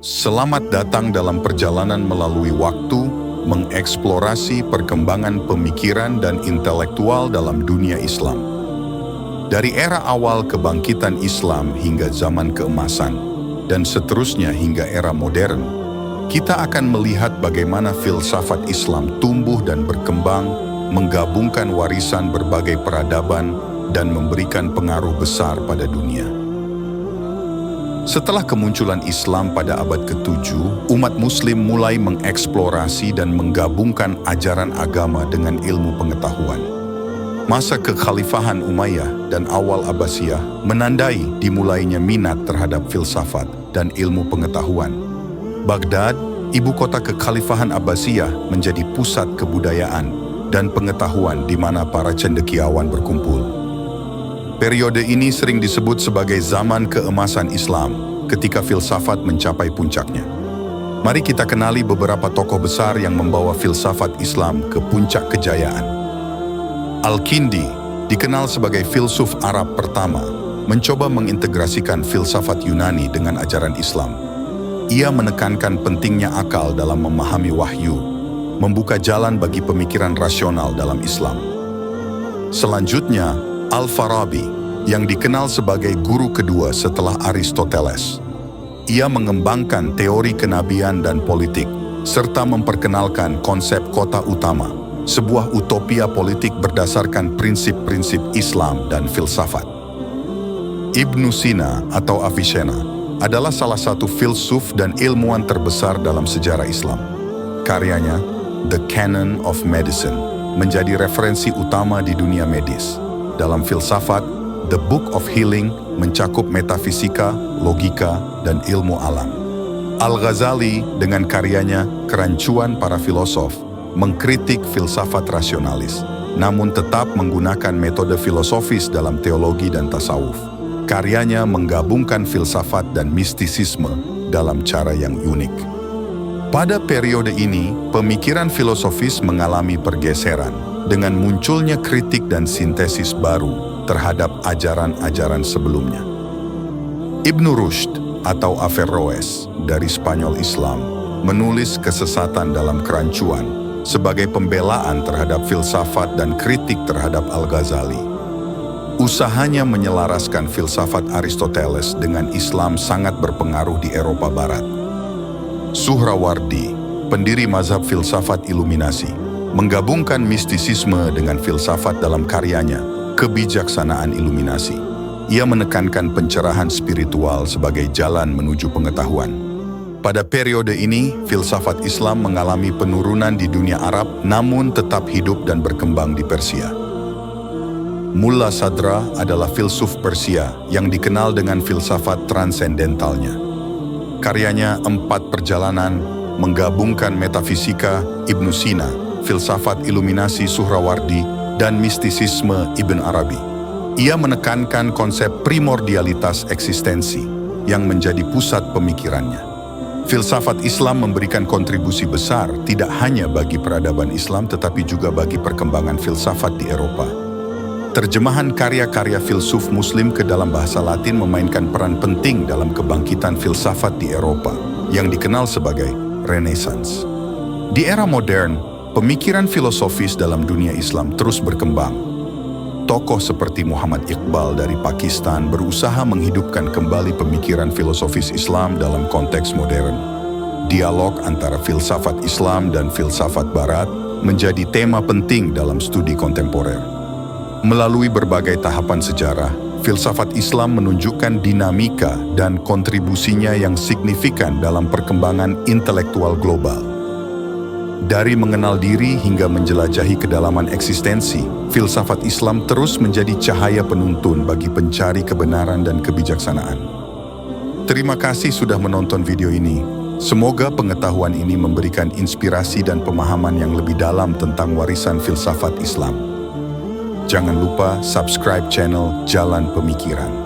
Selamat datang dalam perjalanan melalui waktu, mengeksplorasi perkembangan pemikiran dan intelektual dalam dunia Islam. Dari era awal kebangkitan Islam hingga zaman keemasan, dan seterusnya hingga era modern, kita akan melihat bagaimana filsafat Islam tumbuh dan berkembang, menggabungkan warisan berbagai peradaban, dan memberikan pengaruh besar pada dunia. Setelah kemunculan Islam pada abad ke-7, umat Muslim mulai mengeksplorasi dan menggabungkan ajaran agama dengan ilmu pengetahuan. Masa kekhalifahan Umayyah dan awal Abbasiyah menandai dimulainya minat terhadap filsafat dan ilmu pengetahuan. Baghdad, ibu kota kekhalifahan Abbasiyah, menjadi pusat kebudayaan dan pengetahuan di mana para cendekiawan berkumpul. Periode ini sering disebut sebagai zaman keemasan Islam, ketika filsafat mencapai puncaknya. Mari kita kenali beberapa tokoh besar yang membawa filsafat Islam ke puncak kejayaan. Al-Kindi, dikenal sebagai filsuf Arab pertama, mencoba mengintegrasikan filsafat Yunani dengan ajaran Islam. Ia menekankan pentingnya akal dalam memahami wahyu, membuka jalan bagi pemikiran rasional dalam Islam. Selanjutnya, Al-Farabi, yang dikenal sebagai guru kedua setelah Aristoteles. Ia mengembangkan teori kenabian dan politik, serta memperkenalkan konsep kota utama, sebuah utopia politik berdasarkan prinsip-prinsip Islam dan filsafat. Ibnu Sina atau Avicenna adalah salah satu filsuf dan ilmuwan terbesar dalam sejarah Islam. Karyanya, The Canon of Medicine, menjadi referensi utama di dunia medis. Dalam filsafat, The Book of Healing mencakup metafisika, logika, dan ilmu alam. Al-Ghazali dengan karyanya Kerancuan Para Filosof mengkritik filsafat rasionalis, namun tetap menggunakan metode filosofis dalam teologi dan tasawuf. Karyanya menggabungkan filsafat dan mistisisme dalam cara yang unik. Pada periode ini, pemikiran filosofis mengalami pergeseran dengan munculnya kritik dan sintesis baru terhadap ajaran-ajaran sebelumnya. Ibnu Rushd atau Averroes dari Spanyol Islam menulis kesesatan dalam Kerancuan sebagai pembelaan terhadap filsafat dan kritik terhadap Al-Ghazali. Usahanya menyelaraskan filsafat Aristoteles dengan Islam sangat berpengaruh di Eropa Barat. Suhrawardi, pendiri mazhab filsafat Iluminasi, menggabungkan mistisisme dengan filsafat dalam karyanya Kebijaksanaan Iluminasi. Ia menekankan pencerahan spiritual sebagai jalan menuju pengetahuan. Pada periode ini, filsafat Islam mengalami penurunan di dunia Arab, namun tetap hidup dan berkembang di Persia. Mulla Sadra adalah filsuf Persia yang dikenal dengan filsafat transendentalnya. Karyanya Empat Perjalanan menggabungkan metafisika Ibnu Sina, filsafat Iluminasi Suhrawardi, dan mistisisme Ibn Arabi. Ia menekankan konsep primordialitas eksistensi yang menjadi pusat pemikirannya. Filsafat Islam memberikan kontribusi besar tidak hanya bagi peradaban Islam tetapi juga bagi perkembangan filsafat di Eropa. Terjemahan karya-karya filsuf Muslim ke dalam bahasa Latin memainkan peran penting dalam kebangkitan filsafat di Eropa yang dikenal sebagai Renaissance. Di era modern, pemikiran filosofis dalam dunia Islam terus berkembang. Tokoh seperti Muhammad Iqbal dari Pakistan berusaha menghidupkan kembali pemikiran filosofis Islam dalam konteks modern. Dialog antara filsafat Islam dan filsafat Barat menjadi tema penting dalam studi kontemporer. Melalui berbagai tahapan sejarah, filsafat Islam menunjukkan dinamika dan kontribusinya yang signifikan dalam perkembangan intelektual global. Dari mengenal diri hingga menjelajahi kedalaman eksistensi, filsafat Islam terus menjadi cahaya penuntun bagi pencari kebenaran dan kebijaksanaan. Terima kasih sudah menonton video ini. Semoga pengetahuan ini memberikan inspirasi dan pemahaman yang lebih dalam tentang warisan filsafat Islam. Jangan lupa subscribe channel Jalan Pemikiran.